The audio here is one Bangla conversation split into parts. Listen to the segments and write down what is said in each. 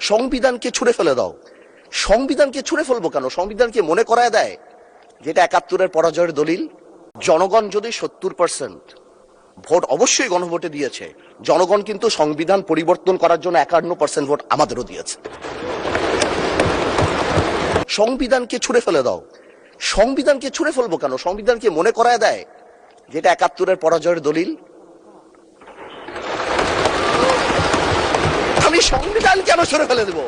সংবিধানকে ছুঁড়ে ফেলে দাও। সংবিধানকে ছুঁড়ে ফেলবো কেন? সংবিধানকে মনে করায় দেয় যেটা ৭১-এর পরাজয়ের দলিল। জনগণ যদি ৭০% ভোট অবশ্যই গণভোটে দিয়েছে, জনগণ কিন্তু সংবিধান পরিবর্তন করার জন্য ৫১% ভোট আমাদেরও দিয়েছে। সংবিধানকে ছুঁড়ে ফেলে দাও। সংবিধানকে ছুঁড়ে ফেলবো কেন? সংবিধানকে মনে করায় দেয় যেটা ৭১-এর পরাজয়ের দলিল। আমি সংবিধান কেন ছুঁড়ে ফেলে দেব?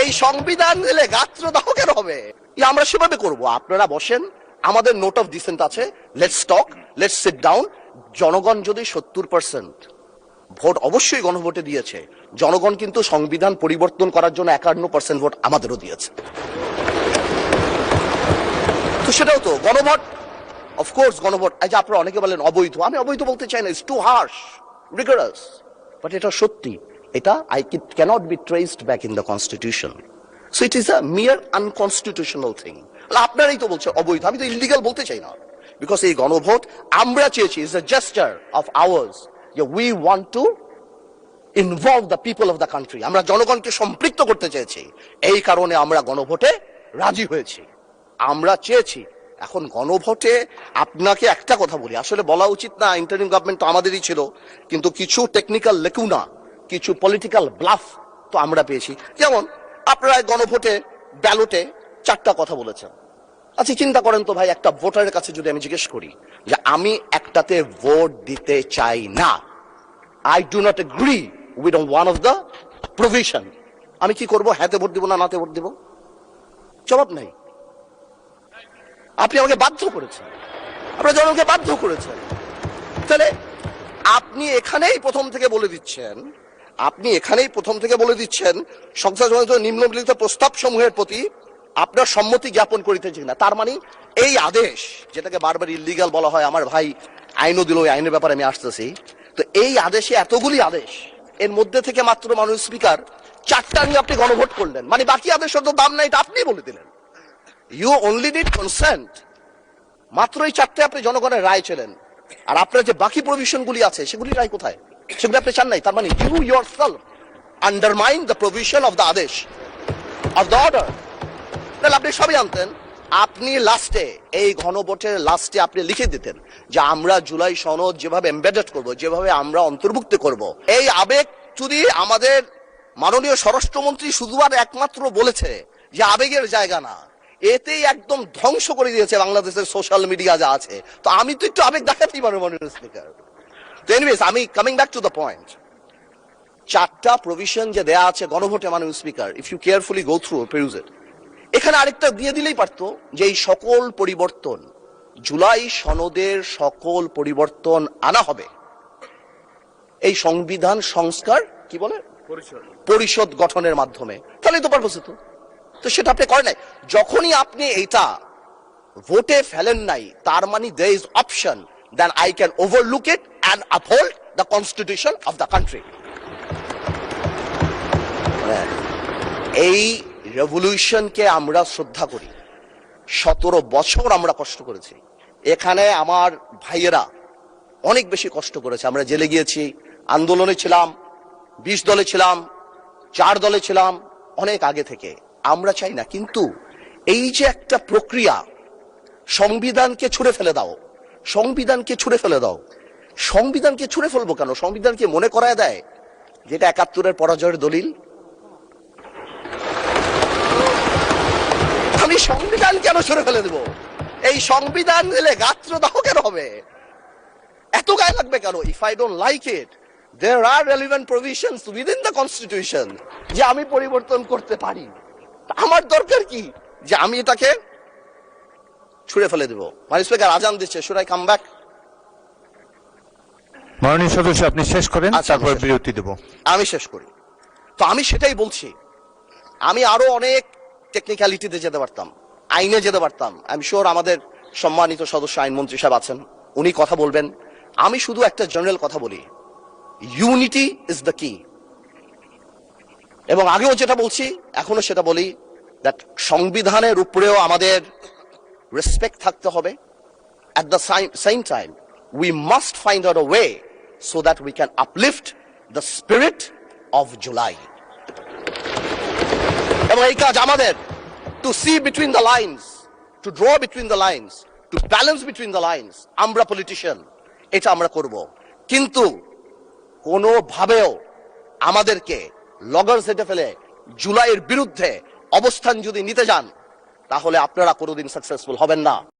এই সংবিধান দিলে গাত্রদাহ কেন হবে? আমরা সেভাবে করব। আপনারা বসেন, আমাদের নোট অফ ডিসেন্ট আছে, let's talk, let's sit down. জনগণ যদি ৭০% ভোট অবশ্যই গণভোটে দিয়েছে, জনগণ কিন্তু সংবিধান পরিবর্তন করার জন্য ৫১% ভোট আমাদেরও দিয়েছে। তো সেটাও তো গণভোট, অফকোর্স গণভোট। আজ আপনারা অনেকে বলেন অবৈধ, আমি অবৈধ বলতে চাই না, ইটস টু হার্শ, রিগরাস, বাট এটা সত্যি। এটা it cannot be traced back in the constitution, so it is a mere unconstitutional thing. আপনারাই তো বলছে অবৈধ, আমি তো ইলিগাল বলতে চাই না, বিকজ এই গণভোট আমরা চেয়েছি, is a gesture of ours, we want to involve the people of the country. আমরা জনগণকে সম্পৃক্ত করতে চেয়েছি, এই কারণে আমরা গণভোটে রাজি হয়েছি, আমরা চেয়েছি। এখন গণভোটে আপনাকে একটা কথা বলি, আসলে বলা উচিত না, ইন্টারিম গভর্নমেন্ট তো আমাদেরই ছিল, কিন্তু কিছু টেকনিক্যাল লেকুনা, কিছু পলিটিক্যাল ব্লাফ তো আমরা পেয়েছি। যেমন আপনারা গণভোটে ব্যালটে 4টা কথা বলেছেন। আচ্ছা চিন্তা করেন তো ভাই, একটা ভোটারের কাছে যদি আমি জিজ্ঞেস করি যে আমি একটাতে ভোট দিতে চাই না, I do not agree with one of the provision, আমি কি করব? হ্যাঁতে ভোট দিব না নাতে ভোট দিব? জবাব নাই। আপনি আমাকে বাধ্য করেছেন, আপনারা জনগণকে বাধ্য করেছেন। তাহলে আপনি এখানেই প্রথম থেকে বলে দিচ্ছেন সংসদ নিম্নলিখিত প্রস্তাব সমূহের প্রতি আপনার সম্মতি জ্ঞাপন করিতেছি না। তার মানে এই আদেশ, যেটাকে বারবার ইলিগাল বলা হয়, আমার ভাই আইনও দিল, ওই আইনের ব্যাপারে আমি আসতেছি। তো এই আদেশে এতগুলি আদেশ, এর মধ্যে থেকে মাত্র মাননীয় স্পিকার 4টা নিয়ে আপনি গণভোট করলেন, মানে বাকি আদেশের তো দাম নাই, এটা আপনি বলে দিলেন। You only need consent. মাত্র এই 4টে আপনি জনগণের রায় ছিলেন, আর আপনার যে বাকি প্রভিশন গুলি আছে সেগুলি রায় কোথায়? সেগুলি আপনি চান নাই। তার মানে you yourself undermine the provision of the আদেশ অফ দ্য অর্ডার। তাহলে আপনি সবই আনতেন, আপনি লাস্টে, এই গণভোটের লাস্টে আপনি লিখে দিতেন যে আমরা জুলাই সনদ যেভাবে এমবেডেড করব, যেভাবে আমরা অন্তর্ভুক্ত করব, এই আবেগ যদি আমাদের মাননীয় স্বরাষ্ট্রমন্ত্রী শুধু আর একমাত্র বলেছে যে আবেগের জায়গা না, এতেই একদম ধ্বংস করে দিয়েছে বাংলাদেশের সোশ্যাল মিডিয়া যা আছে। তো আমি তো একটু আবেগ দেখাতেই পারবো মাননীয় স্পিকার। তো এনিওয়েজ, আমি coming back to the point, 4টা প্রভিশন যে দেয়া আছে গণভোটে মাননীয় speaker, if you carefully go through peruse it, এখানে আরেকটা দিয়ে দিলেই পারতো যে এই সকল পরিবর্তন, জুলাই সনদের সকল পরিবর্তন আনা হবে এই সংবিধান সংস্কার কি বলে পরিষদ গঠনের মাধ্যমে। তাহলে তো পারপোস হতো। তো সেটা আপনি করেন নাই। যখনই আপনি এইটা ভোটে ফেলেন নাই, তার মানে there is option then I can overlook it and uphold the constitution of the country. এই রেভলিউশনকে আমরা শ্রদ্ধা করি। 17 বছর আমরা কষ্ট করেছি, এখানে আমার ভাইয়েরা অনেক বেশি কষ্ট করেছে। আমরা জেলে গিয়েছি, আন্দোলনে ছিলাম, 20 দলে ছিলাম, 4 দলে ছিলাম, অনেক আগে থেকে। আমরা চাই না, কিন্তু এই যে একটা প্রক্রিয়া, সংবিধানকে ছুঁড়ে ফেলে দাও, সংবিধানকে ছুঁড়ে ফেলে দাও। সংবিধানকে ছুঁড়ে ফেলবো কেন? সংবিধানকে মনে করায় দেয় যেটা ৭১-এর পরাজয়ের দলিল। আমি সংবিধান কেন ছুঁড়ে ফেলে দেব? এই সংবিধান দিলে গাত্রদাহ কেন হবে? এত গায়ে লাগবে কেন? If I don't like it, there are relevant provisions within the constitution যে আমি পরিবর্তন করতে পারি। আমার দরকার কি যে আমি এটাকে ছুঁড়ে ফেলে দেব? মাননীয় স্পিকার আজান দিচ্ছে, should I come back? মাননীয় সদস্য আপনি শেষ করেন, তারপর বিরতি দেব। আমি শেষ করি। তো আমি সেটাই বলছি, আমি আরো অনেক টেকনিক্যালিটিতে যেতে পারতাম, আইনে যেতে পারতাম। আই এম শিওর আমাদের সম্মানিত সদস্য আইনমন্ত্রী সাহেব আছেন, উনি কথা বলবেন। আমি শুধু একটা জেনারেল কথা বলি, ইউনিটি ইজ দ্য কি। এবং আগেও যেটা বলছি, এখনো সেটা বলি, দ্যাট সংবিধানের উপরেও আমাদের রেসপেক্ট থাকতে হবে। At the same time, we must find out a way so that we can uplift the spirit of July. এবং এই কাজ আমাদের, to see between the lines, to draw between the lines, to balance between the lines. আমরা পলিটিশিয়ান, এটা আমরা করব, কিন্তু কোনোভাবেও আমাদেরকে লগর সেটে ফেলে জুলাইয়ের বিরুদ্ধে অবস্থান যদি নিতে যান, তাহলে আপনারা কোনোদিন সাকসেসফুল হবেন না।